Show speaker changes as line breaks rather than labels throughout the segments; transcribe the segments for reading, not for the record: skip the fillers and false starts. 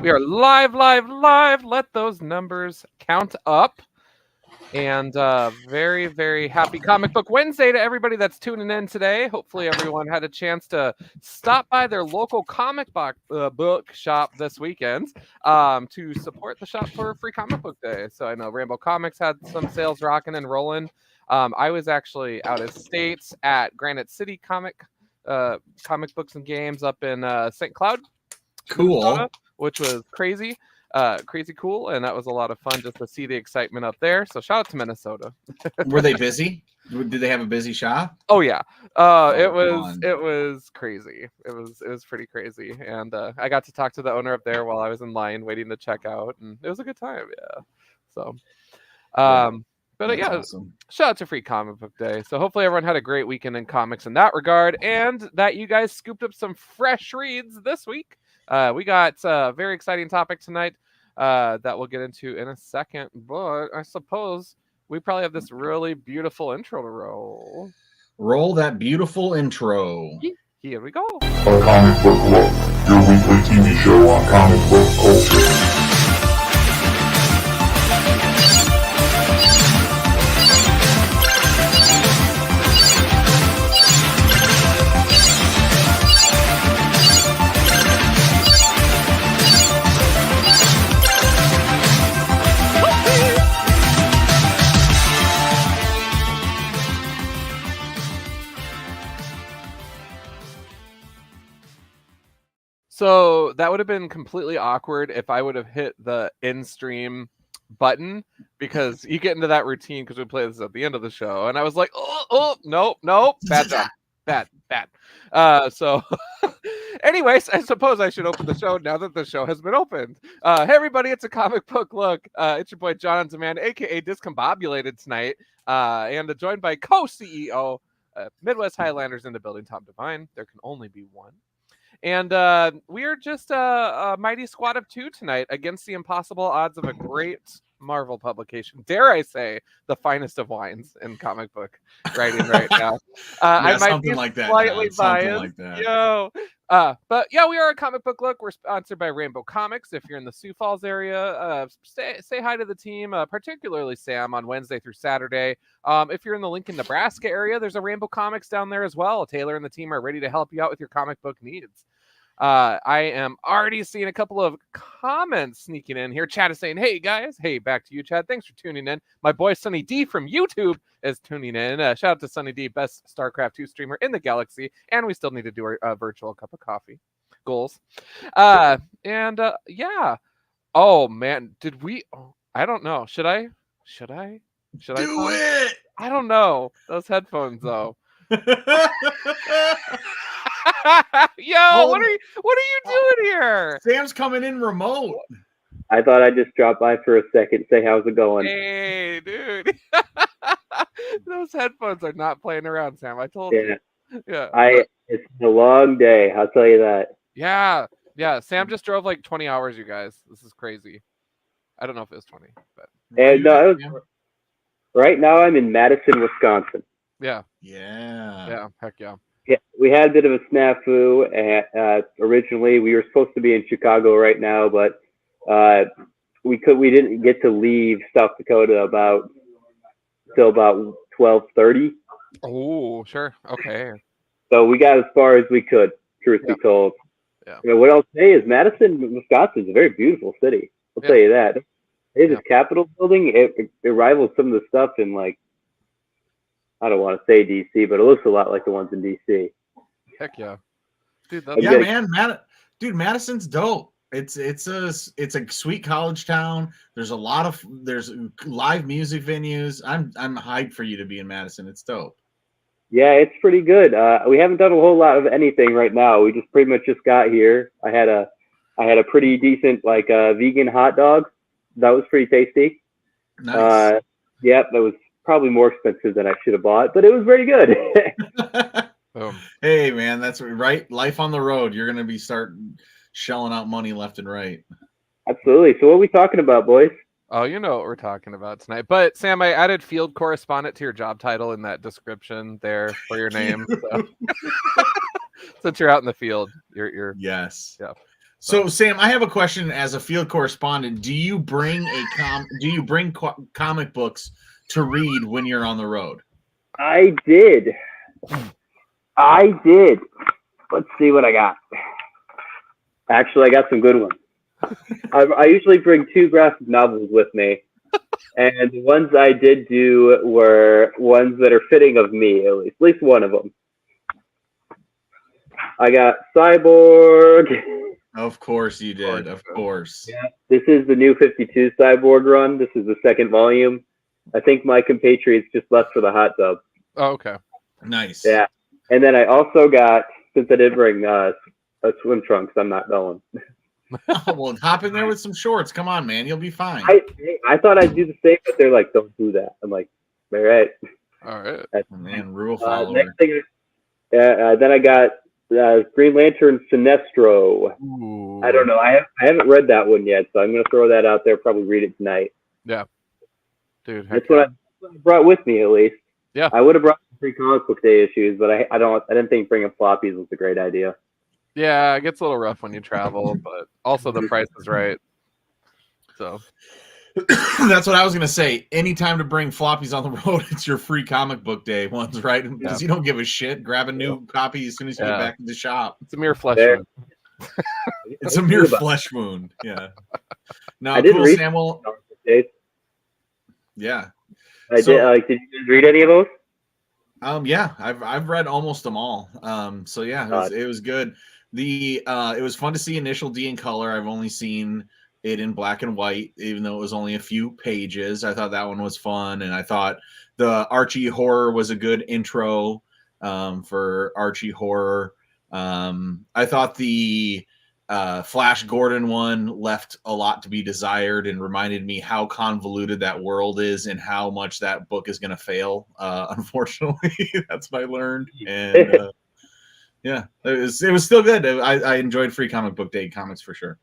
We are live, live, live. Let those numbers count up. And very, very happy Comic Book Wednesday to everybody that's tuning in today. Hopefully everyone had a chance to stop by their local comic book shop this weekend to support the shop for Free Comic Book Day. So I know Rainbow Comics had some sales rocking and rolling. I was actually out of state at Granite City Comic Books and Games up in St. Cloud, Minnesota, which was crazy cool, and that was a lot of fun just to see the excitement up there. So shout out to Minnesota.
Were they busy? Did they have a busy shop?
Oh yeah. It was crazy. It was pretty crazy, and I got to talk to the owner up there while I was in line waiting to check out, and it was a good time. Yeah. So but yeah, awesome. Shout out to Free Comic Book Day. So hopefully everyone had a great weekend in comics in that regard, and that you guys scooped up some fresh reads this week. We got a very exciting topic tonight that we'll get into in a second, but I suppose we probably have this really beautiful intro to roll.
Roll that beautiful intro.
Here we go.
A Comic Book Look, your weekly TV show on comic book culture.
So that would have been completely awkward if I would have hit the end stream button, because you get into that routine because we play this at the end of the show, and I was like, oh, no, bad job, bad. So anyways, I suppose I should open the show now that the show has been opened. Hey everybody, it's a Comic Book Look. It's your boy John on Demand, aka Discombobulated tonight, and joined by co-CEO Midwest Highlanders in the building, Tom Devine. There can only be one. And we are just a mighty squad of two tonight against the impossible odds of a great Marvel publication. Dare I say, the finest of wines in comic book writing right now. I might be
like
slightly biased.
Like that.
But yeah, we are a Comic Book Look. We're sponsored by Rainbow Comics. If you're in the Sioux Falls area, say hi to the team, particularly Sam, on Wednesday through Saturday. If you're in the Lincoln, Nebraska area, there's a Rainbow Comics down there as well. Taylor and the team are ready to help you out with your comic book needs. I am already seeing a couple of comments sneaking in here. Chad is saying, hey guys, hey, back to you, Chad. Thanks for tuning in. My boy Sunny D from YouTube is tuning in. Shout out to Sunny D, best StarCraft 2 streamer in the galaxy. And we still need to do our virtual cup of coffee goals. Yeah. Oh man, did we? Oh, I don't know. Should I?
Do it.
I don't know. Those headphones though. Yo, what are you doing here?
Sam's coming in remote.
I thought I'd just drop by for a second, say how's it going.
Hey, dude. Those headphones are not playing around, Sam. I told you. Yeah.
It's a long day, I'll tell you that.
Yeah. Sam just drove like 20 hours, you guys. This is crazy. I don't know if it was 20, but
right now I'm in Madison, Wisconsin.
Yeah. Heck yeah.
Yeah, we had a bit of a snafu. Originally, we were supposed to be in Chicago right now, but we didn't get to leave South Dakota till about 12:30.
Oh, sure. Okay.
So we got as far as we could, truth be told.
Yeah.
You know, what I'll say is Madison, Wisconsin is a very beautiful city. I'll tell you that. This Capitol building, it rivals some of the stuff in, like, I don't want to say DC, but it looks a lot like the ones in DC.
Heck yeah, dude.
Madison's dope. It's a sweet college town. There's live music venues. I'm hyped for you to be in Madison. It's dope.
Yeah, it's pretty good. We haven't done a whole lot of anything right now. We just pretty much just got here. I had a pretty decent vegan hot dog. That was pretty tasty.
Nice.
That was probably more expensive than I should have bought, but it was very good.
Hey man, that's right. Life on the road. You're gonna be starting shelling out money left and right.
Absolutely. So what are we talking about, boys?
Oh, you know what we're talking about tonight. But Sam, I added field correspondent to your job title in that description there for your name. So. Since you're out in the field, you're
Yes.
yeah.
So Sam, I have a question as a field correspondent. Do you bring comic books to read when you're on the road?
I did. Let's see what I got. Actually, I got some good ones. I usually bring 2 graphic novels with me, and the ones I did do were ones that are fitting of me, at least one of them. I got Cyborg.
Of course you did. Of course.
Yeah. This is the new 52 Cyborg run. This is the 2nd volume. I think my compatriots just left for the hot tub.
Oh, okay.
Nice.
Yeah. And then I also got, since I did bring a swim trunks, I'm not going.
Oh, well, hop in there with some shorts. Come on, man. You'll be fine.
I thought I'd do the same, but they're like, don't do that. I'm like, all right.
All right.
Man, rule follower.
Next thing, then I got Green Lantern Sinestro.
Ooh.
I don't know. I haven't read that one yet, so I'm going to throw that out there. Probably read it tonight.
Yeah. Dude,
That's what I brought with me, at least.
Yeah.
I would have brought 3 comic book day issues, but I didn't think bringing floppies was a great idea.
Yeah, it gets a little rough when you travel, but also the price is right. So
that's what I was gonna say. Anytime to bring floppies on the road, it's your free comic book day ones, right? Because you don't give a shit. Grab a new copy as soon as you get back to the shop.
It's a mere flesh wound.
It's a mere flesh wound. Yeah. No,
I did read
Samuel. Yeah.
Did you guys read any of those?
Yeah, I've read almost them all. So yeah, it was good. It was fun to see Initial D in color. I've only seen it in black and white, even though it was only a few pages. I thought that one was fun, and I thought the Archie horror was a good intro for Archie horror. I thought the Flash Gordon one left a lot to be desired and reminded me how convoluted that world is and how much that book is going to fail. Unfortunately, that's what I learned. And yeah, it was still good. I enjoyed Free Comic Book Day comics for sure.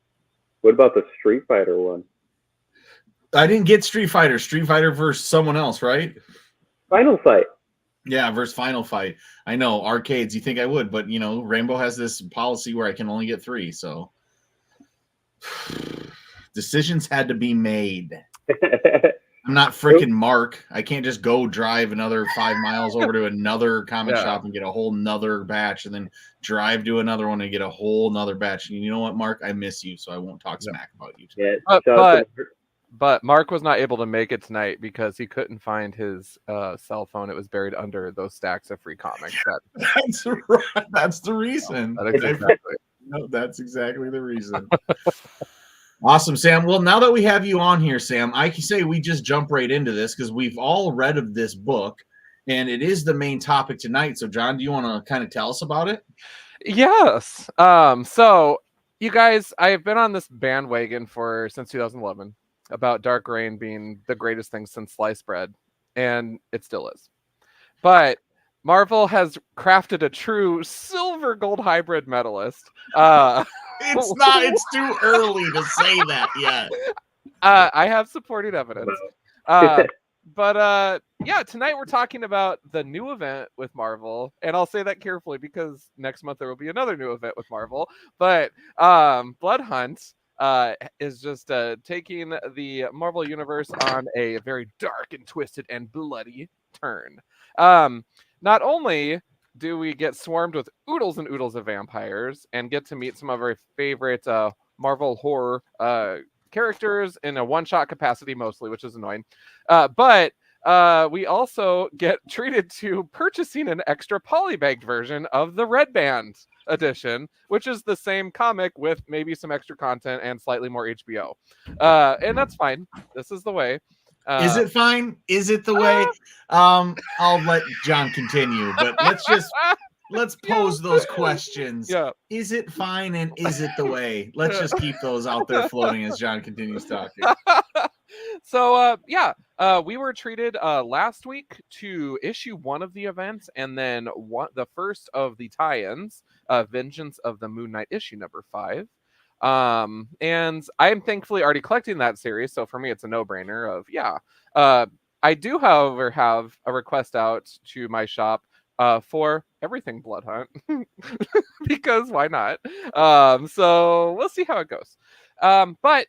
What about the Street Fighter one?
I didn't get Street Fighter. Street Fighter versus someone else, right?
Final Fight.
Yeah, versus Final Fight. I know, arcades, you think I would, but, Rainbow has this policy where I can only get 3, so decisions had to be made. I'm not freaking Mark. I can't just go drive another 5 miles over to another comic shop and get a whole nother batch and then drive to another one and get a whole nother batch. And you know what, Mark? I miss you, so I won't talk smack about you today.
Yeah,
but Mark was not able to make it tonight because he couldn't find his cell phone. It was buried under those stacks of free comics.
That's right. That's the reason. That's exactly the reason. Awesome, Sam. Well, now that we have you on here, Sam, I can say we just jump right into this because we've all read of this book, and it is the main topic tonight. So, John, do you want to kind of tell us about it?
Yes. So, you guys, I've been on this bandwagon since 2011 about Dark Reign being the greatest thing since sliced bread, and it still is. But Marvel has crafted a true silver gold hybrid medalist.
It's too early to say that yet.
I have supporting evidence. But tonight we're talking about the new event with Marvel, and I'll say that carefully because next month there will be another new event with Marvel. But Blood Hunt is just taking the Marvel universe on a very dark and twisted and bloody turn. Not only do we get swarmed with oodles and oodles of vampires and get to meet some of our favorite Marvel horror characters in a one-shot capacity mostly, which is annoying. But we also get treated to purchasing an extra polybagged version of the Red Band edition, which is the same comic with maybe some extra content and slightly more HBO. And that's fine. This is the way.
Is it fine? Is it the way? I'll let John continue, but let's pose those questions.
Yeah.
Is it fine and is it the way? Let's just keep those out there floating as John continues talking.
So we were treated last week to issue 1 of the events and then the first of the tie-ins, Vengeance of the Moon Knight issue number 5. And I'm thankfully already collecting that series, so for me it's a no-brainer of I do, however, have a request out to my shop for everything Blood Hunt because why not? So we'll see how it goes. But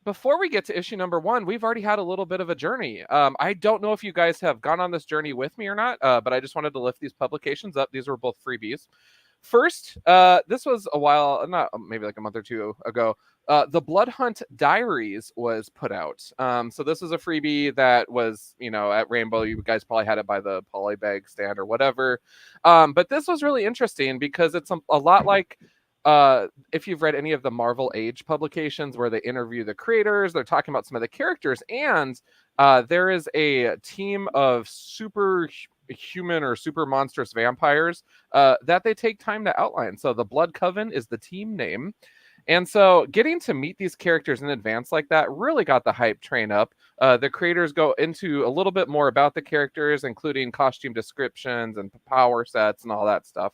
before we get to issue number 1, we've already had a little bit of a journey. I don't know if you guys have gone on this journey with me or not, but I just wanted to lift these publications up. These were both freebies. First, this was a while, not maybe like a month or two ago. The Blood Hunt Diaries was put out. So this is a freebie that was, at Rainbow. You guys probably had it by the polybag stand or whatever. But this was really interesting because it's a lot like if you've read any of the Marvel Age publications where they interview the creators, they're talking about some of the characters, and there is a team of super human or super monstrous vampires that they take time to outline. So the Blood Coven is the team name. And so getting to meet these characters in advance like that really got the hype train up. The creators go into a little bit more about the characters, including costume descriptions and power sets and all that stuff.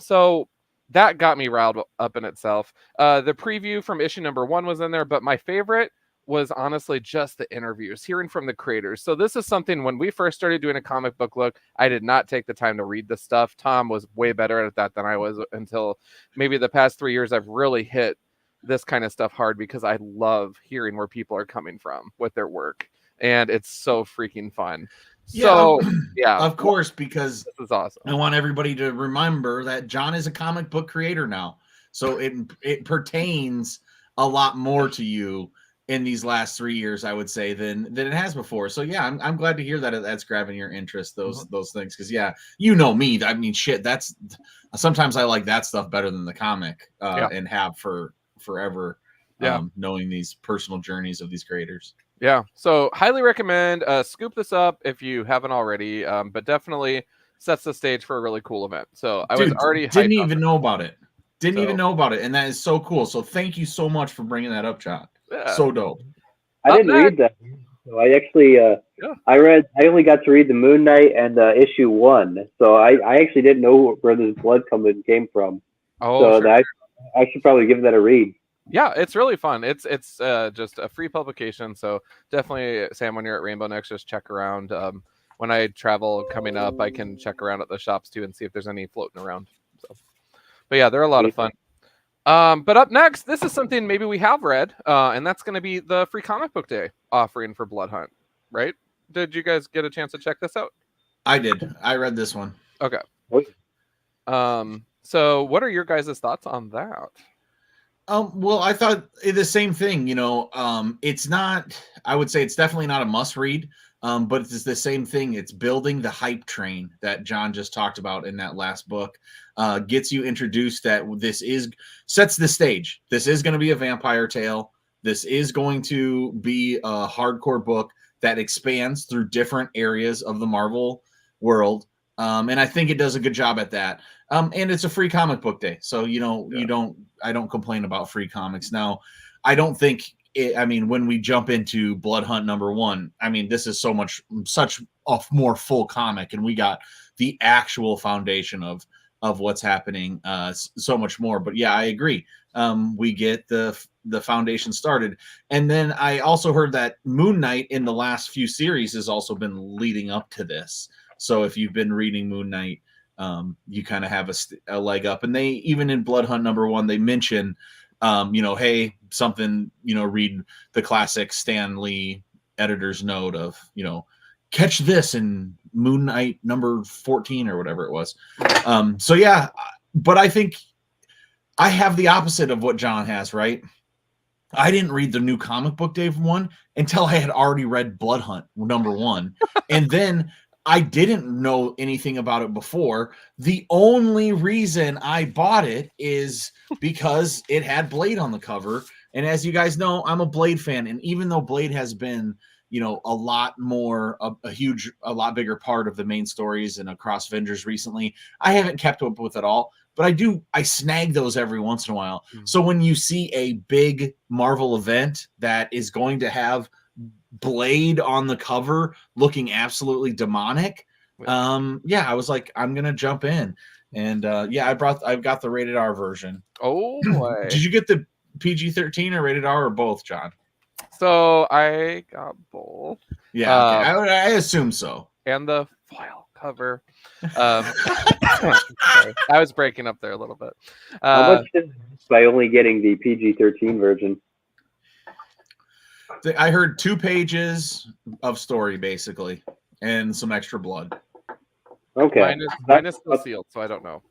So that got me riled up in itself. The preview from issue number 1 was in there, but my favorite was honestly just the interviews, hearing from the creators. So this is something when we first started doing a comic book look, I did not take the time to read the stuff. Tom was way better at that than I was until maybe the past 3 years. I've really hit this kind of stuff hard because I love hearing where people are coming from with their work. And it's so freaking fun. So, yeah,
of course, because
this is awesome.
I want everybody to remember that John is a comic book creator now. So it pertains a lot more to you in these last 3 years, I would say, than it has before. So yeah, I'm glad to hear that that's grabbing your interest, those things. Because yeah, you know me. I mean, shit, that's sometimes I like that stuff better than the comic, and have for forever. Knowing these personal journeys of these creators.
Yeah, so highly recommend scoop this up if you haven't already, but definitely sets the stage for a really cool event. So I was already
didn't even know about it. Didn't even know about it, and that is so cool. So thank you so much for bringing that up, John. Yeah. So dope.
I didn't read that. So I actually, I only got to read the Moon Knight and issue 1. So I actually didn't know where this Blood Coven came from. Oh, so I should probably give that a read.
Yeah, it's really fun. It's just a free publication. So definitely, Sam, when you're at Rainbow Next, just check around. When I travel coming up, I can check around at the shops too and see if there's any floating around. So, but yeah, they're a lot of fun. But up next, this is something maybe we have read, and that's going to be the free comic book day offering for Blood Hunt, right? Did you guys get a chance to check this out?
I did. I read this one.
Okay. So what are your guys' thoughts on that?
Well, I thought the same thing, it's not, I would say it's definitely not a must read, but it's the same thing. It's building the hype train that John just talked about in that last book, gets you introduced that sets the stage. This is going to be a vampire tale. This is going to be a hardcore book that expands through different areas of the Marvel world. And I think it does a good job at that. And it's a free comic book day. So, I don't complain about free comics. Now, I don't think when we jump into Blood Hunt number 1, this is such a more full comic, and we got the actual foundation of what's happening, so much more. But yeah, I agree. We get the foundation started. And then I also heard that Moon Knight in the last few series has also been leading up to this. So if you've been reading Moon Knight, you kind of have a leg up. And they, even in Blood Hunt number 1, they mention, hey, something, read the classic Stan Lee editor's note of, catch this in Moon Knight number 14 or whatever it was. So yeah, but I think I have the opposite of what John has, right? I didn't read the new comic book day 1 until I had already read Blood Hunt number 1. And then I didn't know anything about it before. The only reason I bought it is because it had Blade on the cover. And as you guys know, I'm a Blade fan. And even though Blade has been, a lot more, a lot bigger part of the main stories and across Avengers recently, I haven't kept up with it all. But I snag those every once in a while. Mm-hmm. So when you see a big Marvel event that is going to have Blade on the cover looking absolutely demonic, I was like, I'm gonna jump in. And I've got the rated R version.
Oh boy.
Did you get the PG-13 or rated R or both, John?
So I got both.
Yeah, okay. I assume so.
And the foil. cover. Sorry. I was breaking up there a little bit.
How much did by only getting the PG-13 version?
I heard 2 pages of story basically, and some extra blood.
Okay,
Mine is still sealed, so I don't know.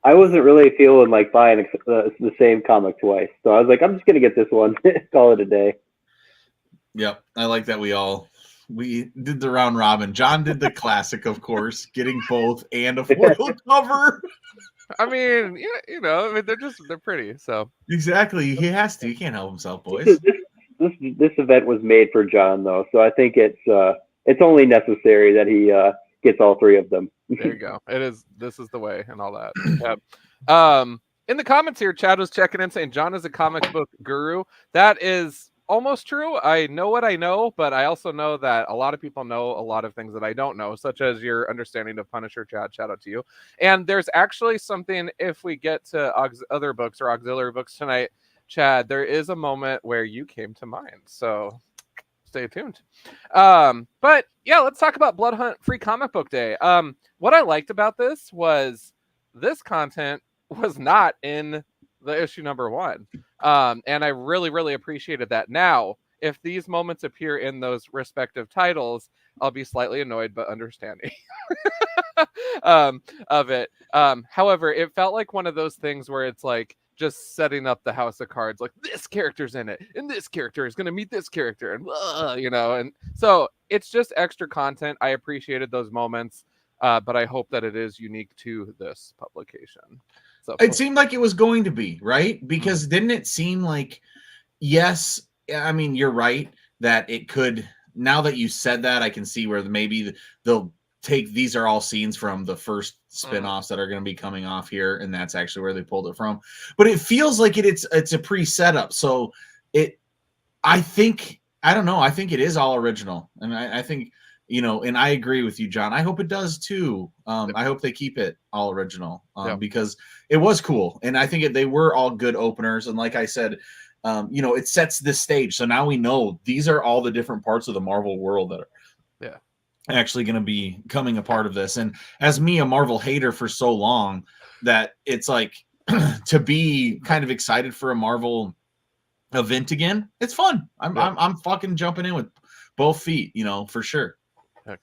I wasn't really feeling like buying the same comic twice, so I was like, I'm just gonna get this one, call it a day.
Yep, I like that we did the round robin. John did the classic, of course, getting both and a foil cover.
I mean, you know, I mean, they're pretty. So
Exactly, he has to. He can't help himself, boys.
This event was made for John, though, so I think it's only necessary that he gets all 3 of them.
there you go. This is the way and all that. In the comments here, Chad was checking in saying John is a comic book guru. That is almost true. I know what I know, but I also know that a lot of people know a lot of things that I don't know, such as your understanding of Punisher, Chad. Shout out to you. And there's actually something, if we get to other books or auxiliary books tonight, Chad, there is a moment where you came to mind. So stay tuned. But yeah, let's talk about Blood Hunt Free Comic Book Day. What I liked about this was this content was not in the issue number 1. And I really, really appreciated that. Now, if these moments appear in those respective titles, I'll be slightly annoyed, but understanding of it. However, it felt like one of those things where it's like just setting up the house of cards, like this character's in it, and this character is going to meet this character, and you know, and so it's just extra content. I appreciated those moments, but I hope that it is unique to this publication. So
it seemed like it was going to be, right? Because didn't it seem like, yes, I mean, you're right that it could, now that you said that, I can see where maybe they'll take, these are all scenes from the first spin-offs that are going to be coming off here, and that's actually where they pulled it from. But it feels like it's a pre-setup. So I don't know, I think it is all original. And I think, you know, and I agree with you, John. I hope it does too. I hope they keep it all original because it was cool. And I think they were all good openers. And like I said, you know, it sets this stage. So now we know these are all the different parts of the Marvel world that are actually going to be coming a part of this. And as me, a Marvel hater for so long, that it's like to be kind of excited for a Marvel event again. It's fun. I'm fucking jumping in with both feet, you know, for sure.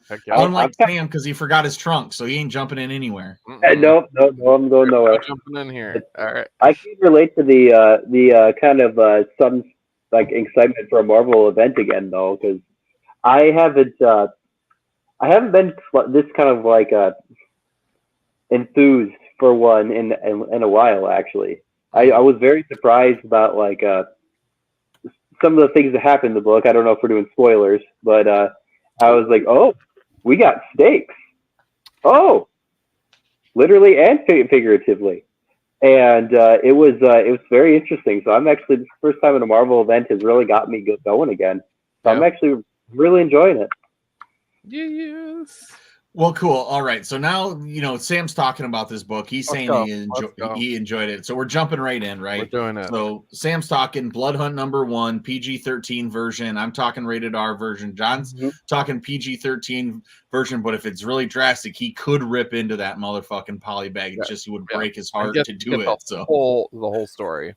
Heck yeah.
Unlike Sam, because he forgot his trunk, so he ain't jumping in anywhere.
No, I'm going nowhere.
Jumping in here. All right.
I can relate to the kind of some like excitement for a Marvel event again, though, because I haven't been this kind of like enthused for one in a while. Actually, I was very surprised about like some of the things that happened in the book. I don't know if we're doing spoilers, but I was like, oh, we got stakes. Oh, literally and figuratively. And it was very interesting. So I'm actually, this first time in a Marvel event has really got me going again. So I'm actually really enjoying it.
Yes.
Well, cool. All right. So now, you know, Sam's talking about this book. He's saying he enjoyed it. So we're jumping right in, right?
We're doing it.
So Sam's talking Blood Hunt #1, PG-13 version. I'm talking rated R version. John's talking PG-13 version, but if it's really drastic, he could rip into that motherfucking poly bag. It's just he would break his heart to do it.
The whole story.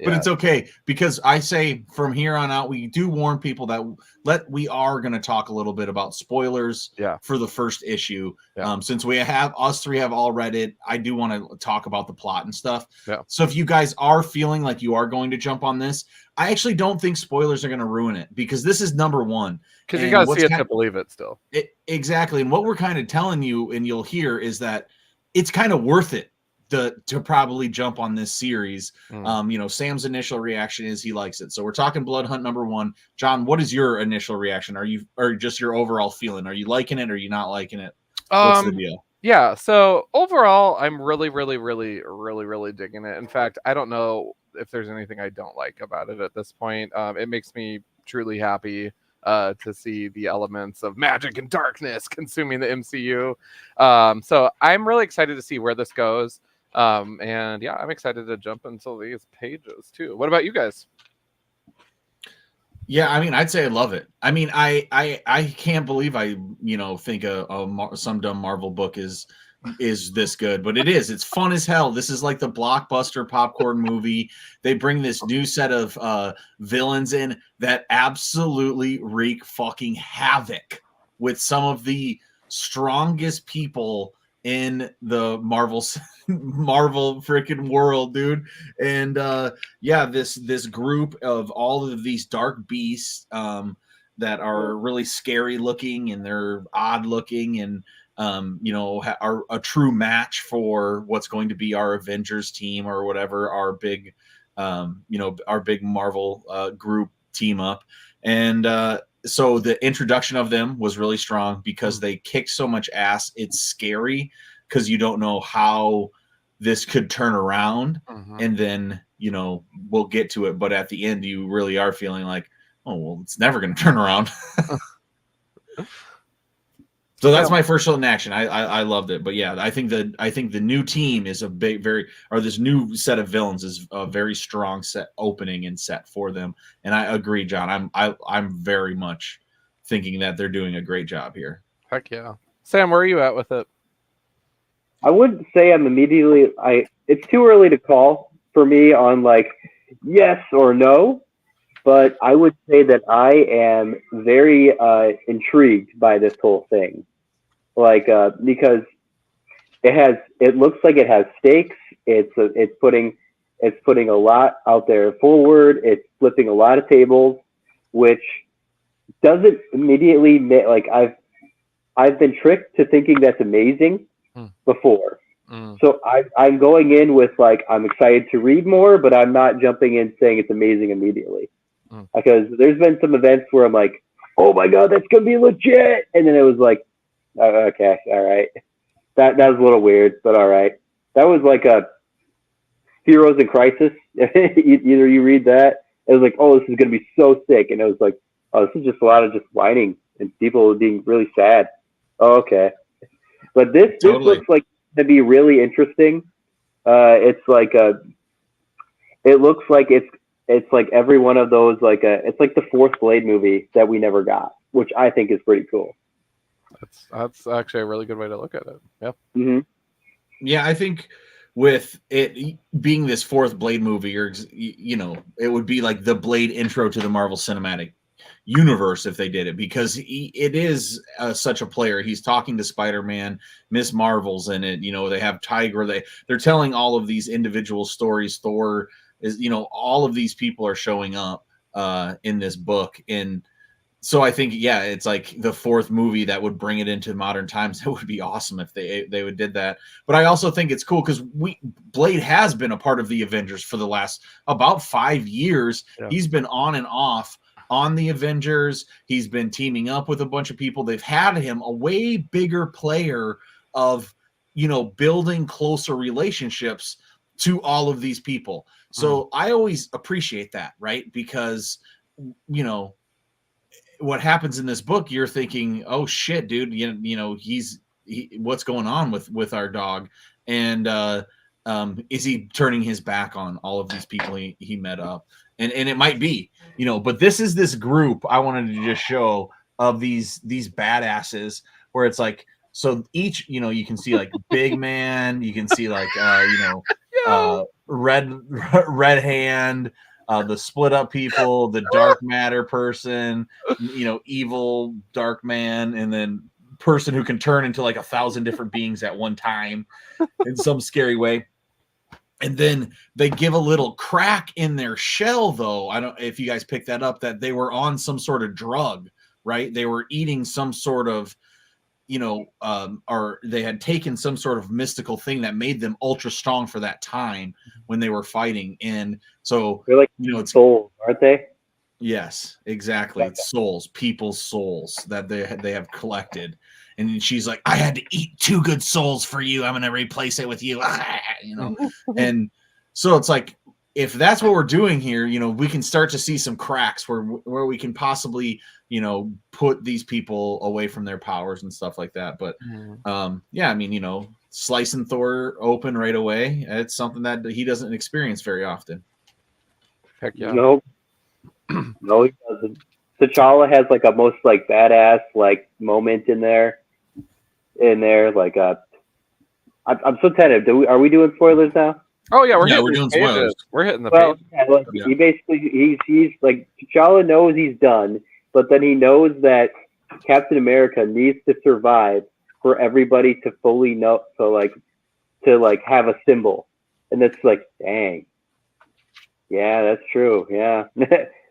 But it's okay, because I say from here on out, we do warn people that we are going to talk a little bit about spoilers for the first issue. Since us three have all read it, I do want to talk about the plot and stuff. So if you guys are feeling like you are going to jump on this, I actually don't think spoilers are going to ruin it, because this is #1.
Because you got to see it to believe it still.
Exactly. And what we're kind of telling you, and you'll hear, is that it's kind of worth it to probably jump on this series. You know, Sam's initial reaction is he likes it. So we're talking Blood Hunt #1. John, what is your initial reaction? Or just your overall feeling? Are you liking it? Or are you not liking it? What's the deal?
Yeah. So overall, I'm really, really, really, really, really digging it. In fact, I don't know if there's anything I don't like about it at this point. It makes me truly happy to see the elements of magic and darkness consuming the MCU. So I'm really excited to see where this goes. And yeah, I'm excited to jump into these pages too. What about you guys?
Yeah, I mean, I'd say I love it. I mean, I can't believe I think some dumb Marvel book is this good, but it is. It's fun as hell. This is like the blockbuster popcorn movie. They bring this new set of villains in that absolutely wreak fucking havoc with some of the strongest people in the Marvel freaking world, dude. And yeah, this group of all of these dark beasts that are really scary looking and they're odd looking and are a true match for what's going to be our Avengers team or whatever our big our big Marvel group team up. And so the introduction of them was really strong because they kick so much ass. It's scary because you don't know how this could turn around. And then we'll get to it, but at the end you really are feeling like, oh well, it's never going to turn around. So that's my first show in action. I loved it, but yeah, I think the new team is a big, this new set of villains is a very strong set opening and set for them. And I agree, John. I'm very much thinking that they're doing a great job here.
Heck yeah, Sam, where are you at with it?
I wouldn't say I'm immediately. It's too early to call for me on like yes or no, but I would say that I am very intrigued by this whole thing, like because it looks like it has stakes. It's putting a lot out there forward. It's flipping a lot of tables, which doesn't immediately like I've been tricked to thinking that's amazing before. So I'm going in with like I'm excited to read more, but I'm not jumping in saying it's amazing immediately. Because there's been some events where I'm like, oh my god, that's gonna be legit, and then it was like, oh, okay, all right, that was a little weird, but all right. That was like a Heroes in Crisis. Either you read that, it was like, oh, this is gonna be so sick, and it was like, oh, this is just a lot of just whining and people being really sad. Oh, okay, but this looks like to be really interesting. It's like it looks like it's like every one of those it's like the fourth Blade movie that we never got, which I think is pretty cool.
That's actually a really good way to look at it. Yeah.
Mm-hmm.
Yeah, I think with it being this fourth Blade movie, it would be like the Blade intro to the Marvel Cinematic Universe if they did it, because it is such a player. He's talking to Spider-Man, Miss Marvel's in it. They have Tiger. They're telling all of these individual stories. Thor is, all of these people are showing up in this book. And so I think, yeah, it's like the fourth movie that would bring it into modern times. That would be awesome if they would did that. But I also think it's cool because Blade has been a part of the Avengers for the last about 5 years. Yeah. He's been on and off on the Avengers. He's been teaming up with a bunch of people. They've had him a way bigger player of, building closer relationships to all of these people. So I always appreciate that, right? Because, what happens in this book, you're thinking, oh shit, dude, what's going on with our dog? And is he turning his back on all of these people he met up? And it might be, but this is this group I wanted to just show of these badasses where it's like, so each, you can see like Big Man, you can see like, Red Hand, the split up people, the dark matter person, evil dark man, and then person who can turn into like 1,000 different beings at one time in some scary way. And then they give a little crack in their shell, though. I don't know if you guys picked that up, that they were on some sort of drug, right? They were eating some sort of, or they had taken some sort of mystical thing that made them ultra strong for that time when they were fighting. And so,
they're like, it's souls, aren't they?
Yes, exactly. It's souls, people's souls that they have collected. And she's like, I had to eat 2 good souls for you. I'm going to replace it with you. And so it's like, if that's what we're doing here, we can start to see some cracks where we can possibly, put these people away from their powers and stuff like that. But yeah, I mean, slicing Thor open right away, it's something that he doesn't experience very often.
Heck yeah.
Nope. No, he doesn't. T'Challa has like a most like badass like moment in there. Like I'm so tentative. Are we doing spoilers now?
Oh yeah, we're
Yeah,
hitting
we're
these
doing
pages.
spoilers.
We're hitting the
Well,
page.
yeah, like,
Yeah.
he basically he's like T'Challa knows he's done, but then he knows that Captain America needs to survive for everybody to fully know, to have a symbol, and it's like, dang, yeah, that's true, yeah.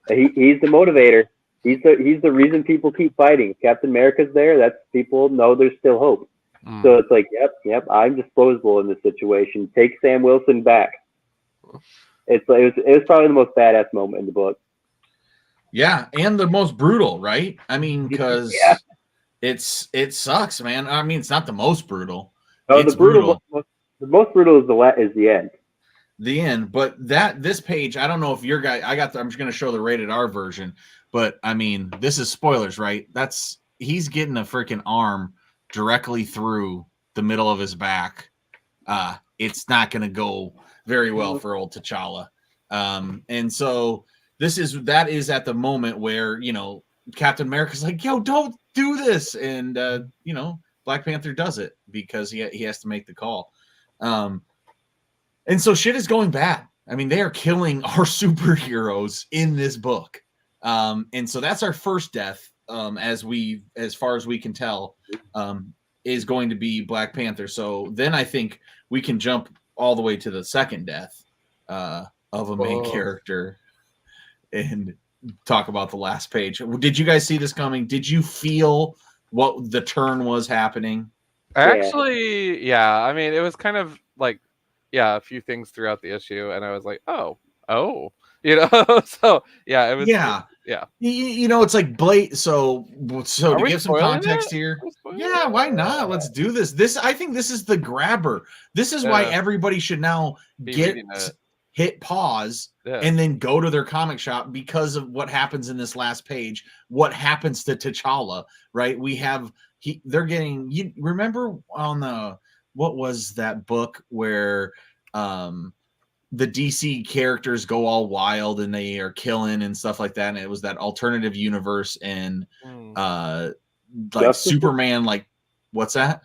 He's the motivator. He's the reason people keep fighting. If Captain America's there, that's people know there's still hope. So it's like, yep, I'm disposable in this situation. Take Sam Wilson back. It was probably the most badass moment in the book.
Yeah, and the most brutal, right? I mean, because
Yeah.
it sucks, man. I mean, it's not the most brutal.
Oh,
It's brutal.
The most brutal is the end.
The end, but this page, I don't know if your guy, I'm just going to show the rated R version, but I mean, this is spoilers, right? He's getting a freaking arm directly through the middle of his back. It's not going to go very well for old T'Challa. And so that is at the moment where, Captain America's like, yo, don't do this. And, Black Panther does it because he has to make the call. And so shit is going bad. I mean, they are killing our superheroes in this book. And so that's our first death, as far as we can tell, is going to be Black Panther. So then I think we can jump all the way to the second death of a main character and talk about the last page. Did you guys see this coming? Did you feel what the turn was happening?
Actually, yeah. I mean, it was kind of like, a few things throughout the issue, and I was like, oh, so yeah, it was, yeah.
It's like Blade. So to give some context here, yeah, why not? Let's do this. I think this is the grabber. This is why everybody should now hit pause and then go to their comic shop because of what happens in this last page. What happens to T'Challa, right? They're getting. You remember on what was that book where the DC characters go all wild and they are killing and stuff like that, and it was that alternative universe and like Justice? Superman, like what's that?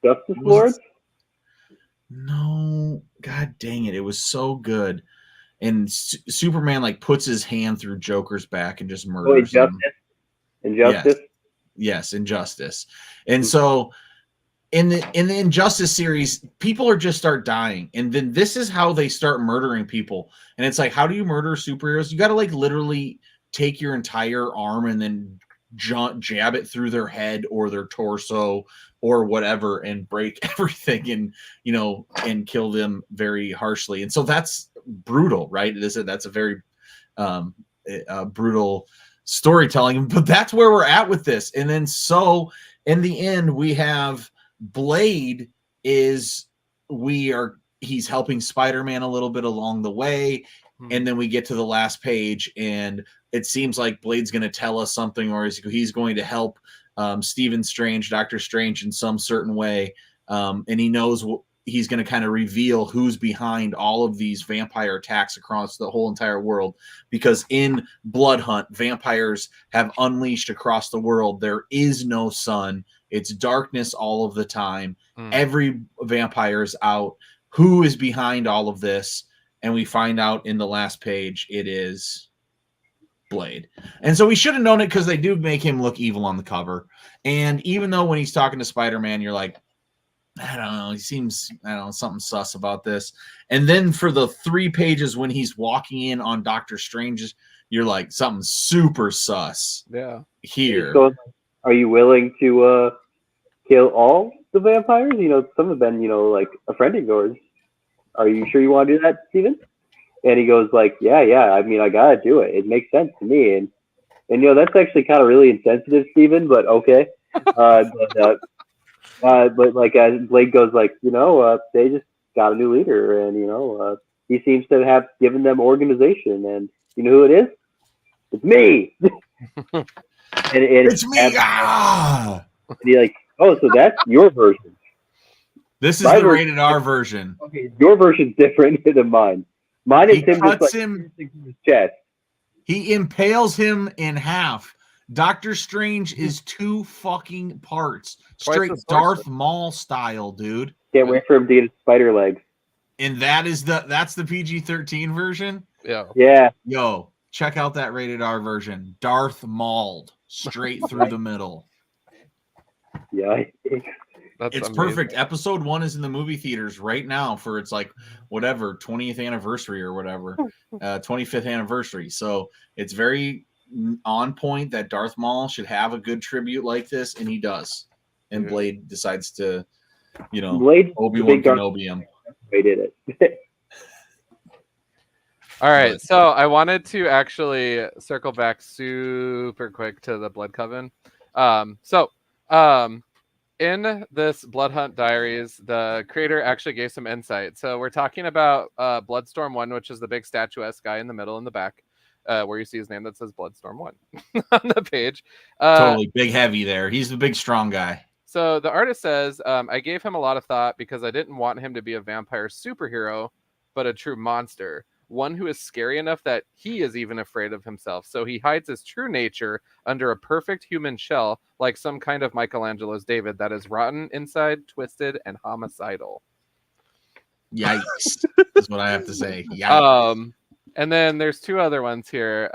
Justice Lord?
No, god dang it, it was so good. And Superman like puts his hand through Joker's back and just murders him.
Injustice?
Yes, Injustice. And so in the Injustice series, people are just start dying, and then this is how they start murdering people. And it's like, how do you murder superheroes? You got to like literally take your entire arm and then jab it through their head or their torso or whatever and break everything and kill them very harshly. And so that's brutal, right? That's a very brutal storytelling, but that's where we're at with this. And then so in the end, we have Blade he's helping Spider-Man a little bit along the way. And then we get to the last page and it seems like Blade's going to tell us something, or he's going to help Stephen Strange, Doctor Strange in some certain way. And he knows he's going to kind of reveal who's behind all of these vampire attacks across the whole entire world, because in Blood Hunt, vampires have unleashed across the world. There is no sun. It's darkness all of the time. Every vampire is out. Who is behind all of this? And we find out in the last page, it is Blade. And so we should have known it because they do make him look evil on the cover. And even though when he's talking to Spider-Man, you're like, I don't know, he seems, something sus about this. And then for the 3 pages when he's walking in on Doctor Strange, you're like, something super sus.
Yeah.
Here.
So are you willing to kill all the vampires? Some have been, like a friend of yours. Are you sure you want to do that, Steven? And he goes like, yeah. I mean, I gotta do it. It makes sense to me. And that's actually kind of really insensitive, Steven, but okay. But like Blade goes like, they just got a new leader, and he seems to have given them organization, and you know who it is? It's me. and
it's me.
And he's like, oh, so that's your version.
This is the rated R version.
Okay, your version's different than mine. Mine is him just like
him
his chest.
He impales him in half. Doctor Strange is 2 fucking parts. Straight
as
Darth Maul style, dude.
Can't wait for him to get his spider legs.
And that's the PG-13 version?
Yeah.
Yeah.
Yo, check out that rated R version. Darth Mauled. Straight through the middle.
Yeah.
That's
It's
amazing.
perfect. Episode 1 is in the movie theaters right now for its like whatever 20th anniversary or whatever, 25th anniversary. So it's very on point that Darth Maul should have a good tribute like this, and he does. And Blade decides to, Obi-Wan Kenobi him.
They did it.
All right, so I wanted to actually circle back super quick to the Blood Coven. In this Blood Hunt Diaries, the creator actually gave some insight. So we're talking about Bloodstorm 1, which is the big statuesque guy in the middle in the back, where you see his name that says Bloodstorm 1 on the page.
Totally big heavy there. He's the big strong guy.
So the artist says, I gave him a lot of thought because I didn't want him to be a vampire superhero, but a true monster. One who is scary enough that he is even afraid of himself. So he hides his true nature under a perfect human shell, like some kind of Michelangelo's David that is rotten inside, twisted, and homicidal.
Yikes. That's what I have to say. Yikes.
And then there's 2 other ones here.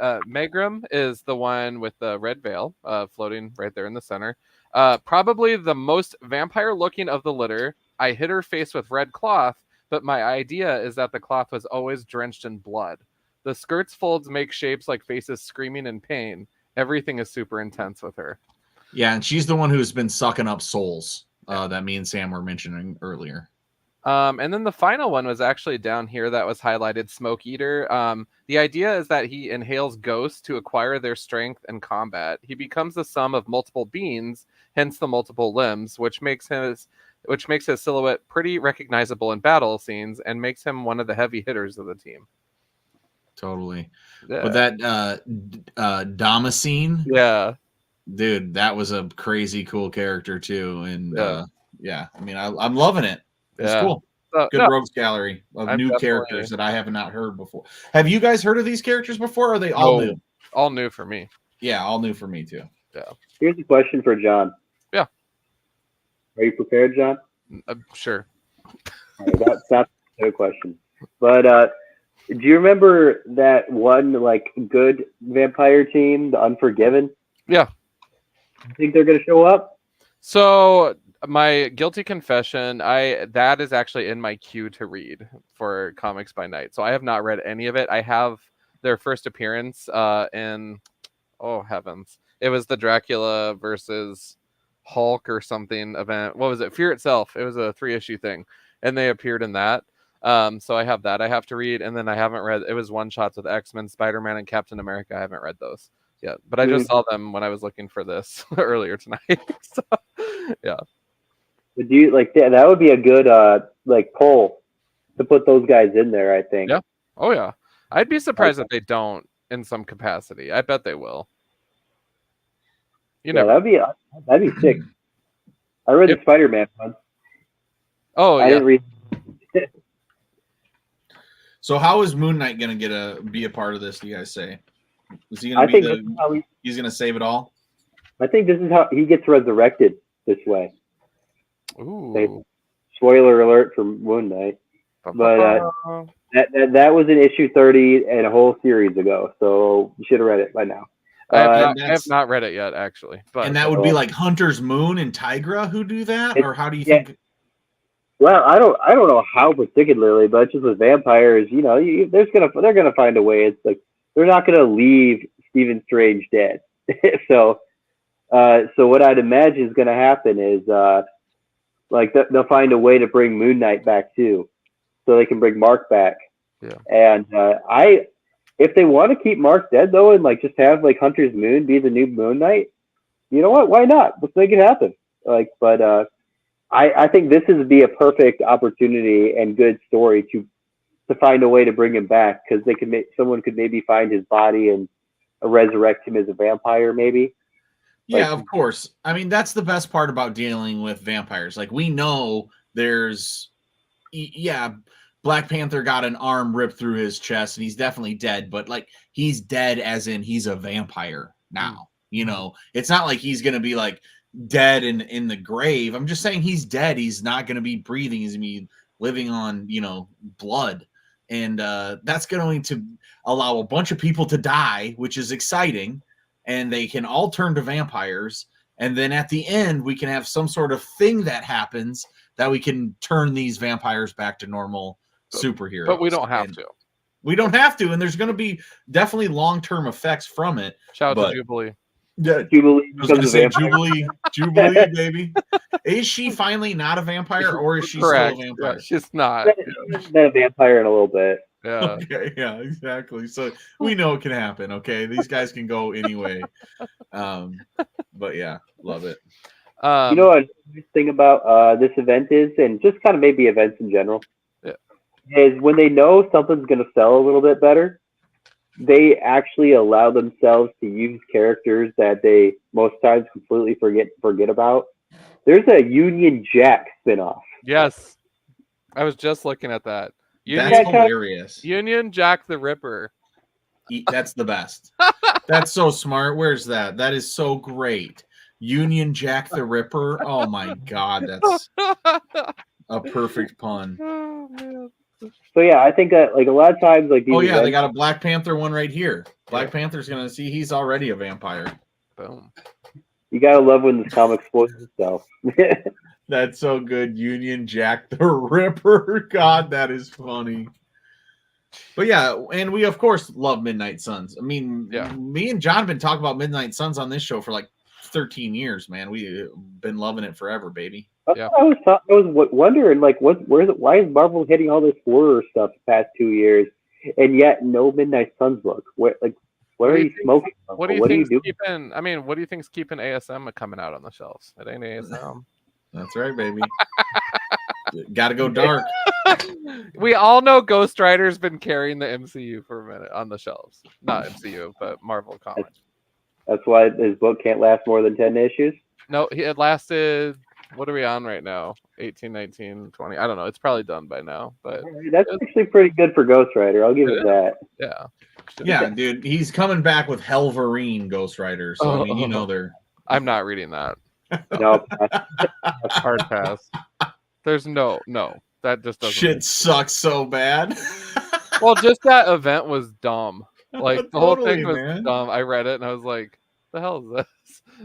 Megrim is the one with the red veil floating right there in the center. Probably the most vampire looking of the litter. I hit her face with red cloth, but my idea is that the cloth was always drenched in blood. The skirt's folds make shapes like faces screaming in pain. Everything is super intense with her.
Yeah, and she's the one who's been sucking up souls that me and Sam were mentioning earlier.
And then the final one was actually down here that was highlighted, Smoke Eater. The idea is that he inhales ghosts to acquire their strength and combat. He becomes the sum of multiple beings, hence the multiple limbs, which makes his silhouette pretty recognizable in battle scenes and makes him one of the heavy hitters of the team.
Totally.
Yeah.
But that Damascene,
yeah,
dude, that was a crazy cool character too. And I mean, I'm loving it. It's cool. Good rogues gallery of new characters that I have not heard before. Have you guys heard of these characters before? Or are they all new?
All new for me.
Yeah, all new for me too.
Yeah.
Here's a question for John.
Yeah.
Are you prepared, John?
Sure.
All right, that's a question. But do you remember that one good vampire team, the Unforgiven?
Yeah.
You think they're gonna show up?
So my guilty confession, that is actually in my queue to read for Comics by Night. So I have not read any of it. I have their first appearance in heavens. It was the Dracula versus Hulk or something event. What was it? Fear Itself. It was a 3-issue thing, and they appeared in that. So I have that I have to read, and then I haven't read. It was one shots with X-Men, Spider-Man, and Captain America. I haven't read those yet, but I just saw them when I was looking for this earlier tonight. So, yeah.
But do you that would be a good poll to put those guys in there, I think.
Yeah. Oh yeah. I'd be surprised if they don't in some capacity. I bet they will.
That'd be sick. I read the Spider-Man one.
Oh,
I didn't read.
So how is Moon Knight going to be a part of this, do you guys say? Is he going to be he's going to save it all?
I think this is how he gets resurrected this way.
Ooh.
Spoiler alert for Moon Knight. But that was in issue 30 and a whole series ago, so you should have read it by now.
I have not read it yet, actually. But
and that would be like Hunter's Moon and Tigra who do that, or how do you think?
Well, I don't know how particularly, but just with vampires, they're gonna find a way. It's like they're not gonna leave Stephen Strange dead. So what I'd imagine is gonna happen is they'll find a way to bring Moon Knight back too, so they can bring Mark back.
Yeah.
And if they want to keep Mark dead though, and just have Hunter's Moon be the new Moon Knight, you know what? Why not? Let's make it happen. I think this would be a perfect opportunity and good story to find a way to bring him back, because someone could maybe find his body and resurrect him as a vampire, maybe.
Yeah, of course. I mean, that's the best part about dealing with vampires. We know there's, Black Panther got an arm ripped through his chest and he's definitely dead, but like he's dead as in he's a vampire now. You know, it's not like he's gonna be like dead in the grave. I'm just saying he's dead. He's not gonna be breathing. He's gonna be living on, you know, blood. And that's going to allow a bunch of people to die, which is exciting. And they can all turn to vampires. And then at the end, we can have some sort of thing that happens that we can turn these vampires back to normal superheroes.
But we don't have to.
We don't have to. And there's going to be definitely long-term effects from it.
Shout out to Jubilee.
Yeah,
Jubilee
I was going to say
vampire.
Jubilee, baby. Is she finally not a vampire, or is she
Correct.
still a vampire?
Yeah, she's not.
She's been a vampire in a little bit.
Yeah.
Okay, yeah, exactly. So we know it can happen. Okay, these guys can go anyway. But yeah, love it.
You know what the thing about this event is, and just kind of maybe events in general, is when they know something's going to sell a little bit better, they actually allow themselves to use characters that they most times completely forget about. There's a Union Jack spinoff.
Yes. I was just looking at that.
That's hilarious.
Union Jack the Ripper.
That's the best. That's so smart. Where's that? That is so great. Union Jack the Ripper. Oh my God, that's a perfect pun.
Oh, man.
So yeah, I think that like a lot of times like these
Oh yeah,
events,
they got a Black Panther one right here. Black Panther's gonna see he's already a vampire.
Boom.
you gotta love when this comic spoils itself.
That's so good. Union Jack the Ripper. God, that is funny. But yeah, and we of course love Midnight Suns. I mean, me and John have been talking about Midnight Suns on this show for like 13 years, man. We've been loving it forever, baby.
I was wondering, like, why is Marvel hitting all this horror stuff the past 2 years, and yet no Midnight Suns book? What are you smoking?
What do you think? What do you think's keeping ASM coming out on the shelves? It ain't ASM.
That's right, baby. Got to go dark.
We all know Ghost Rider's been carrying the MCU for a minute on the shelves. Not MCU, but Marvel Comics.
That's why his book can't last more than 10 issues?
No, it lasted... What are we on right now? 18, 19, 20. I don't know. It's probably done by now, but
that's actually pretty good for Ghost Rider. I'll give it that.
Yeah.
Yeah, dude. He's coming back with Helverine Ghost Rider. So I mean, you know they're.
I'm not reading that.
No,
that's hard pass. There's no. That just doesn't.
Shit sucks so bad.
Well, just that event was dumb. Like the whole thing was
man.
dumb. I read it and I was like, "The hell is this?"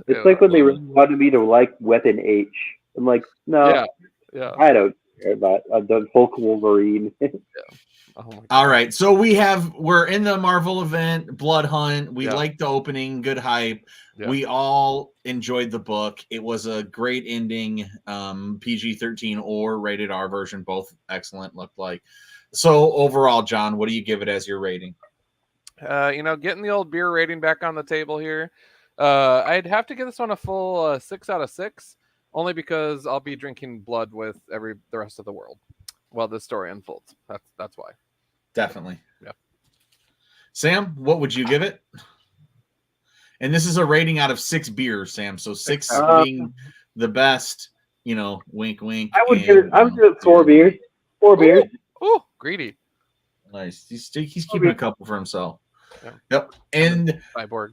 It's like when they really wanted me to like Weapon H. I'm like, no, I don't care about the Hulk Wolverine.
Oh my God.
All right, so we're in the Marvel event, Blood Hunt. We liked the opening, good hype. Yeah. We all enjoyed the book. It was a great ending. PG-13 or rated R version, both excellent. Looked like. So overall, John, what do you give it as your rating?
Getting the old beer rating back on the table here. I'd have to give this one a full 6 out of 6, only because I'll be drinking blood with the rest of the world while this story unfolds. That's why.
Definitely.
Yeah.
Sam, what would you give it? And this is a rating out of 6 beers, Sam. So 6 being the best. Wink, wink.
I would give it 4 beers. 4 beers.
Oh, greedy.
Nice. He's keeping a couple for himself.
Yeah.
Yep. And
Cyborg.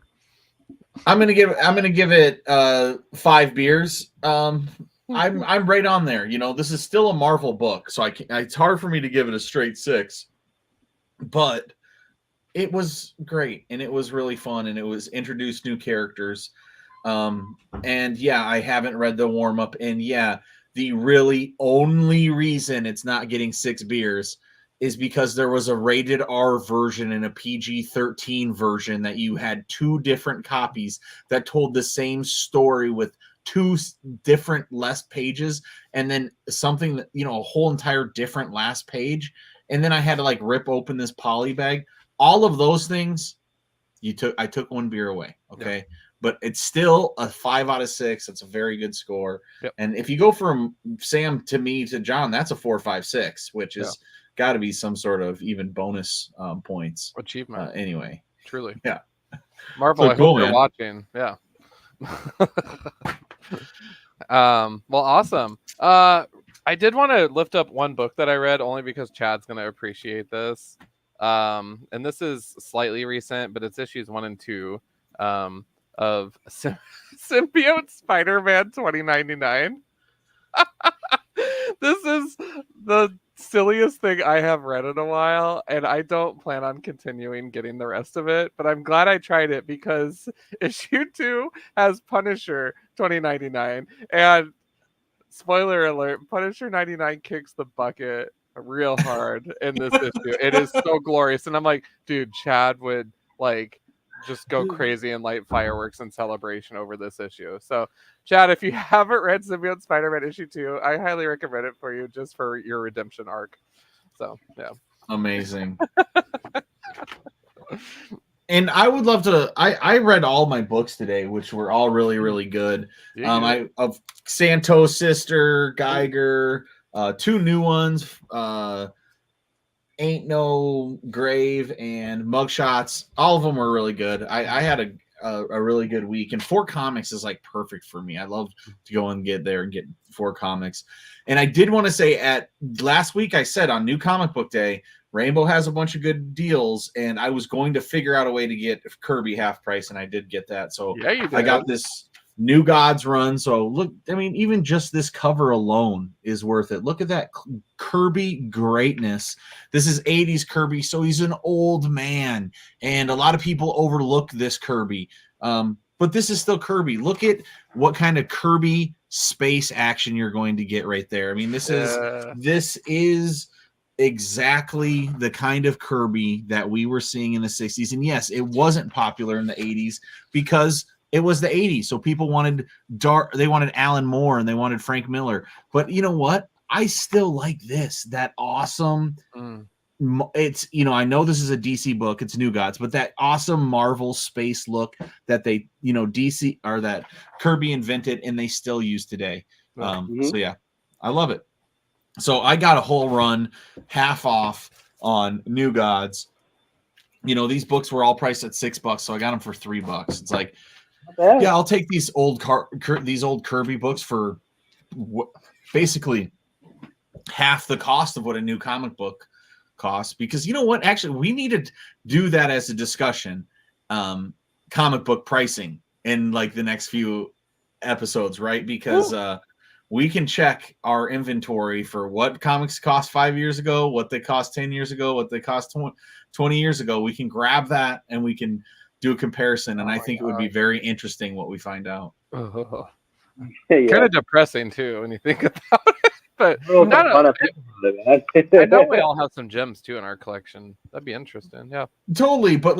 I'm gonna give it 5 beers. I'm right on there. This is still a Marvel book, so it's hard for me to give it a straight 6. But it was great, and it was really fun, and it was introduced new characters. And yeah, I haven't read the warm up, and yeah, the really only reason it's not getting 6 beers is because there was a rated R version and a PG-13 version that you had 2 different copies that told the same story with 2 different less pages, and then something that, a whole entire different last page. And then I had to rip open this poly bag. All of those things, I took 1 beer away. Okay. Yeah. But it's still a 5 out of 6. It's a very good score. Yep. And if you go from Sam to me to John, that's a 4, 5, 6, which is got to be some sort of even bonus points
achievement.
Anyway,
truly,
yeah.
Marvel, so I hope you're watching. Yeah. Well, awesome. I did want to lift up one book that I read only because Chad's going to appreciate this. And this is slightly recent, but it's issues 1 and 2 of Symbiote Spider-Man 2099. This is the silliest thing I have read in a while, and I don't plan on continuing getting the rest of it, but I'm glad I tried it because issue 2 has Punisher 2099, and spoiler alert, Punisher 99 kicks the bucket real hard in this issue. It is so glorious. And I'm like, dude, Chad would like just go crazy and light fireworks in celebration over this issue. So, Chad, if you haven't read Symbiote Spider-Man issue 2, I highly recommend it for you just for your redemption arc. So, yeah.
Amazing. And I would love to. I read all my books today, which were all really, really good.
Yeah.
Of Santos Sister, Geiger, 2 new ones, Ain't No Grave and Mugshots. All of them were really good. I had a really good week, and 4 comics is like perfect for me. I love to go and get there and get 4 comics. And I did want to say at last week I said on New Comic Book Day, Rainbow has a bunch of good deals, and I was going to figure out a way to get Kirby half price, and I did get that. So
Yeah, you did.
I got this New Gods run. So look, I mean, even just this cover alone is worth it. Look at that Kirby greatness. This is 80s Kirby, so he's an old man, and a lot of people overlook this Kirby. But this is still Kirby. Look at what kind of Kirby space action you're going to get right there. I mean, this is exactly the kind of Kirby that we were seeing in the 60s. And yes, it wasn't popular in the 80s because it was the 80s. So people wanted they wanted Alan Moore and they wanted Frank Miller. But you know what? I still like this, that awesome. It's, I know this is a DC book, it's New Gods, but that awesome Marvel space look that they, DC or that Kirby invented and they still use today. So yeah, I love it. So I got a whole run half off on New Gods. These books were all priced at $6, so I got them for $3. It's like, yeah, I'll take these old Kirby books for basically half the cost of what a new comic book costs. Because you know what? Actually, we need to do that as a discussion, comic book pricing in like the next few episodes, right? Because we can check our inventory for what comics cost 5 years ago, what they cost 10 years ago, what they cost 20 years ago. We can grab that and we can do a comparison. And I think it would be very interesting what we find out.
Kind of depressing too when you think about it. But I know we all have some gems too in our collection. That'd be interesting. Yeah,
totally. But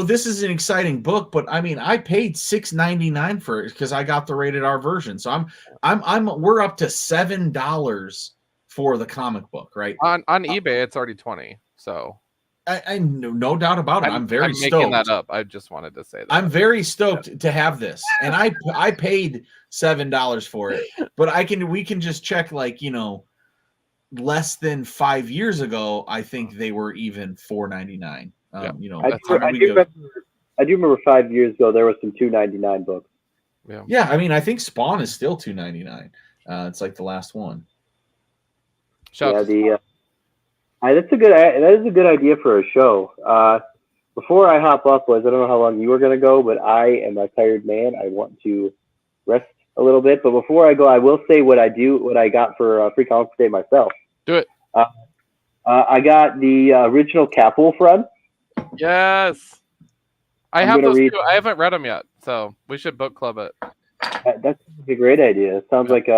this is an exciting book. But I mean, I paid $6.99 for it because I got the rated R version. So we're up to $7 for the comic book, right?
On eBay, it's already $20. So
I no doubt about it. I'm very stoked.
Making that up. I just wanted to say that.
I'm very stoked to have this, and I paid $7 for it. But we can just check less than 5 years ago. I think they were even $4.99.
I do remember 5 years ago there was some $2.99 books.
Yeah. I mean, I think Spawn is still $2.99. It's like the last one.
That is a good idea for a show. Before I hop off, I don't know how long you were going to go, but I am a tired man. I want to rest a little bit. But before I go, I will say what I got for Free Comic Day myself.
Do it.
I got the original Capwolf run.
Yes. I have those too. I haven't read them yet, so we should book club it.
That's a great idea. It sounds like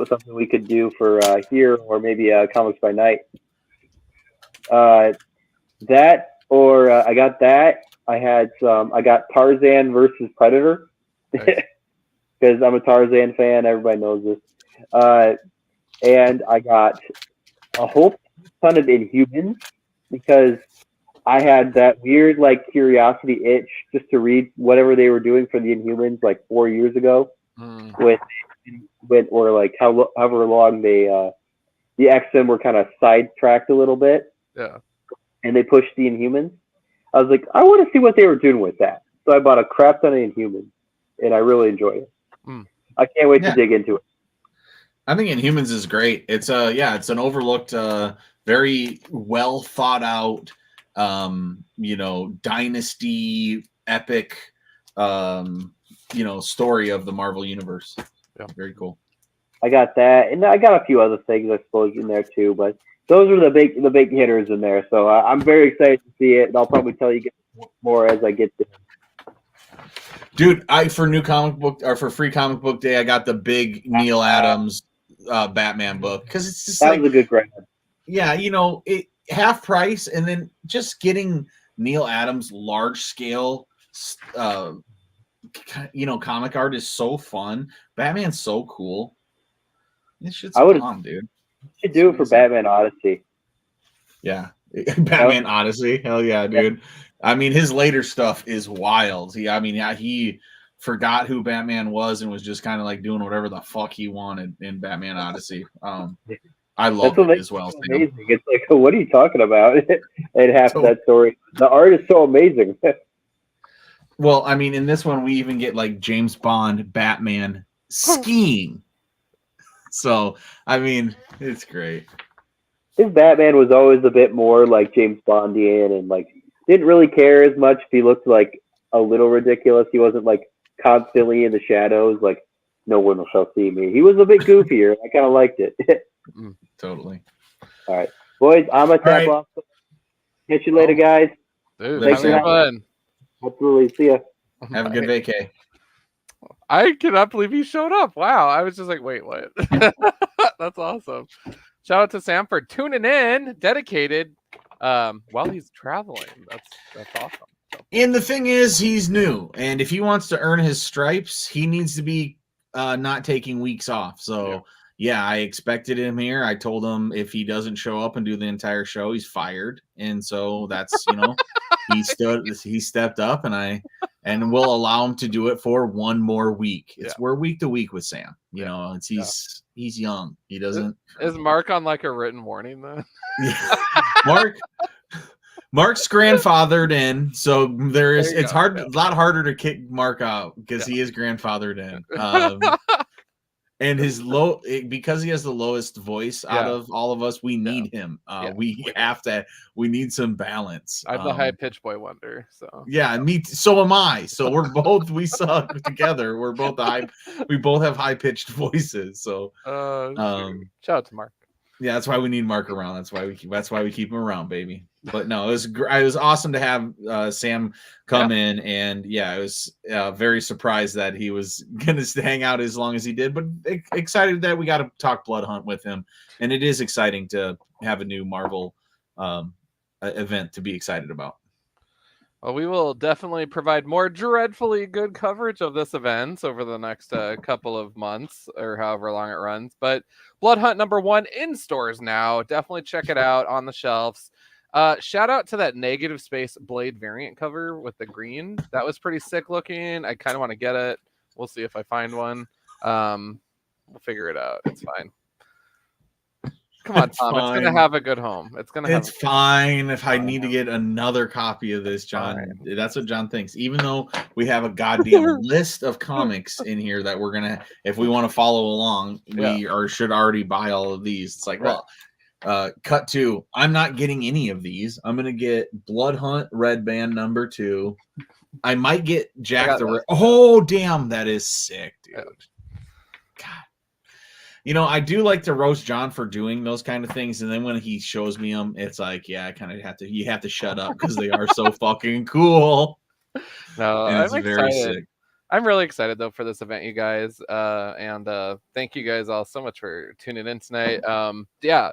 something we could do for here, or maybe Comics by Night. I got that. I got Tarzan versus Predator because I'm a Tarzan fan. Everybody knows this. And I got a whole ton of Inhumans because I had that weird curiosity itch just to read whatever they were doing for the Inhumans 4 years ago with however long the X-Men were kind of sidetracked a little bit.
Yeah.
And they pushed the Inhumans. I was like, I want to see what they were doing with that. So I bought a crap ton of Inhumans, and I really enjoyed it. I can't wait to dig into it.
I think Inhumans is great. It's it's an overlooked, very well thought out, dynasty epic, story of the Marvel universe.
Yeah.
Very cool.
I got that, and I got a few other things I suppose in there too. But those are the big hitters in there. So I'm very excited to see it, and I'll probably tell you more as I get there.
Dude, for free comic book day, I got the big Neil Adams Batman book because it's just
that was a good grab.
Yeah, it half price, and then just getting Neil Adams large scale, comic art is so fun. Batman's so cool. This shit's fun, dude.
You should do it for Batman Odyssey.
Yeah, Batman Odyssey. Hell yeah, dude. I mean, his later stuff is wild. He forgot who Batman was and was just kind of like doing whatever the fuck he wanted in Batman Odyssey. I love it as well.
Amazing. It's like, what are you talking about? And half of that story, the art is so amazing.
Well, I mean, in this one, we even get like James Bond, Batman skiing. So, I mean, it's great.
His Batman was always a bit more like James Bondian and like didn't really care as much if he looked like a little ridiculous. He wasn't like constantly in the shadows, like no one shall see me. He was a bit goofier. I kind of liked it.
Totally.
All right, boys, I'm gonna tap off. Catch you later, guys.
Dude,
thanks for
fun.
Absolutely. See ya.
Have a good vacay.
I cannot believe he showed up. Wow. I was just like, wait, what? That's awesome. Shout out to Sam for tuning in, dedicated, while he's traveling. That's awesome. So.
And the thing is, he's new. And if he wants to earn his stripes, he needs to be not taking weeks off. So, yeah, I expected him here. I told him if he doesn't show up and do the entire show, he's fired. And so that's, he stepped up, and we'll allow him to do it for one more week. We're week to week with Sam. He's young. He doesn't.
Is Mark on like a written warning then?
Yeah. Mark's grandfathered in, so it's hard, a lot harder to kick Mark out because he is grandfathered in. And because he has the lowest voice out of all of us, we need him. We need some balance.
I'm the high pitch boy wonder. So
so am I. So we suck together. We both have high pitched voices. So
shout out to Mark.
Yeah, that's why we need Mark around. That's why we keep him around, baby. But no, it was awesome to have Sam come in, and I was very surprised that he was gonna hang out as long as he did. But excited that we got to talk Blood Hunt with him, and it is exciting to have a new Marvel event to be excited about.
Well, we will definitely provide more dreadfully good coverage of this event over the next couple of months or however long it runs. But Blood Hunt #1 in stores now. Definitely check it out on the shelves. Shout out to that negative space Blade variant cover with the green. That was pretty sick looking. I kind of want to get it. We'll see if I find one. We'll figure it out. It's fine. Come on, Tom. It's gonna have a good home. It's
fine if I need to get another copy of this, John. Fine. That's what John thinks. Even though we have a goddamn list of comics in here that we're gonna, if we want to follow along, we should already buy all of these. It's like, cut to. I'm not getting any of these. I'm gonna get Blood Hunt Red Band #2. I might get Jack the Ripper. Oh, damn, that is sick, dude. God. I do like to roast John for doing those kind of things, and then when he shows me them, it's like, I kind of have to. You have to shut up because they are so fucking cool.
No, I'm very sick. I'm really excited though for this event, you guys, and thank you guys all so much for tuning in tonight.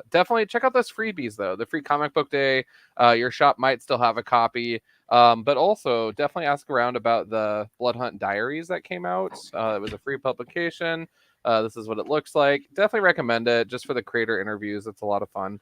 Definitely check out those freebies though. The free comic book day. Your shop might still have a copy, but also definitely ask around about the Blood Hunt Diaries that came out. It was a free publication. This is what it looks like. Definitely recommend it just for the creator interviews. It's a lot of fun.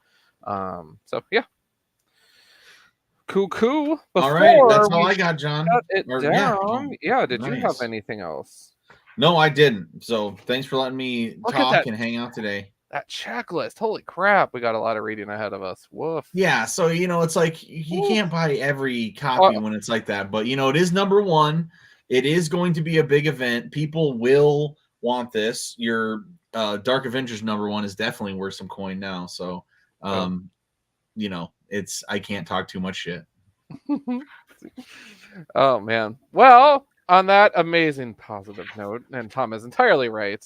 Cool.
All right, that's all I got, John.
Did you have anything else?
No, I didn't. So thanks for letting me talk and hang out today.
That checklist. Holy crap. We got a lot of reading ahead of us. Woof.
Yeah, so it's like you can't buy every copy when it's like that. But it is #1. It is going to be a big event. People will want this. Your Dark Avengers #1 is definitely worth some coin now. So, you know, I can't talk too much shit.
Oh man. Well, on that amazing positive note, and Tom is entirely right.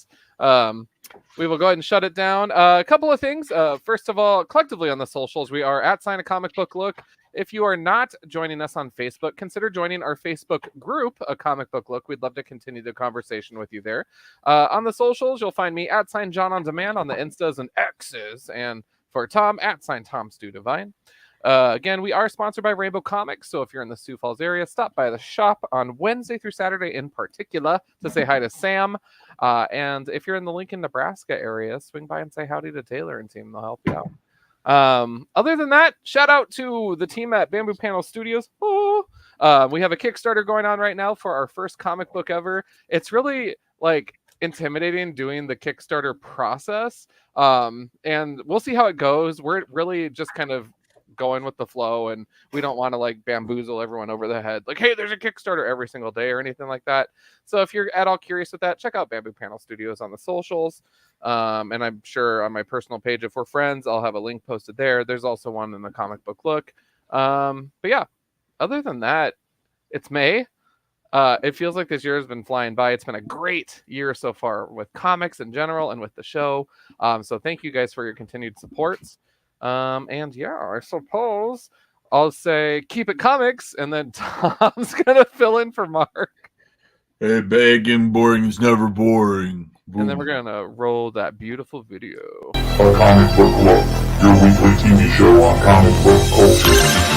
We will go ahead and shut it down. A couple of things. First of all, collectively on the socials, we are at Sign a Comic Book Look. If you are not joining us on Facebook, consider joining our Facebook group, A Comic Book Look. We'd love to continue the conversation with you there. On the socials, you'll find me at Sign John on Demand on the Instas and X's, and for Tom at Sign Tom Stu Divine. Again, we are sponsored by Rainbow Comics, so if you're in the Sioux Falls area, stop by the shop on Wednesday through Saturday in particular to say hi to Sam. And if you're in the Lincoln, Nebraska area, swing by and say howdy to Taylor and team. They'll help you out. Other than that, shout out to the team at Bamboo Panel Studios. We have a Kickstarter going on right now for our first comic book ever. It's really like intimidating doing the Kickstarter process. And we'll see how it goes. We're really just kind of going with the flow, and we don't want to like bamboozle everyone over the head like, hey, there's a Kickstarter every single day or anything like that. So if you're at all curious with that, check out Bamboo Panel Studios on the socials. And I'm sure on my personal page, if we're friends, I'll have a link posted there. There's also one in the Comic Book Look. But yeah, other than that, it's May. It feels like this year has been flying by. It's been a great year so far with comics in general and with the show. So thank you guys for your continued support. And yeah, I suppose I'll say keep it comics, and then Tom's gonna fill in for Mark.
Hey, big and boring is never boring.
And then we're gonna roll that beautiful video.
A Comic Book Look, your weekly TV show on comic book culture.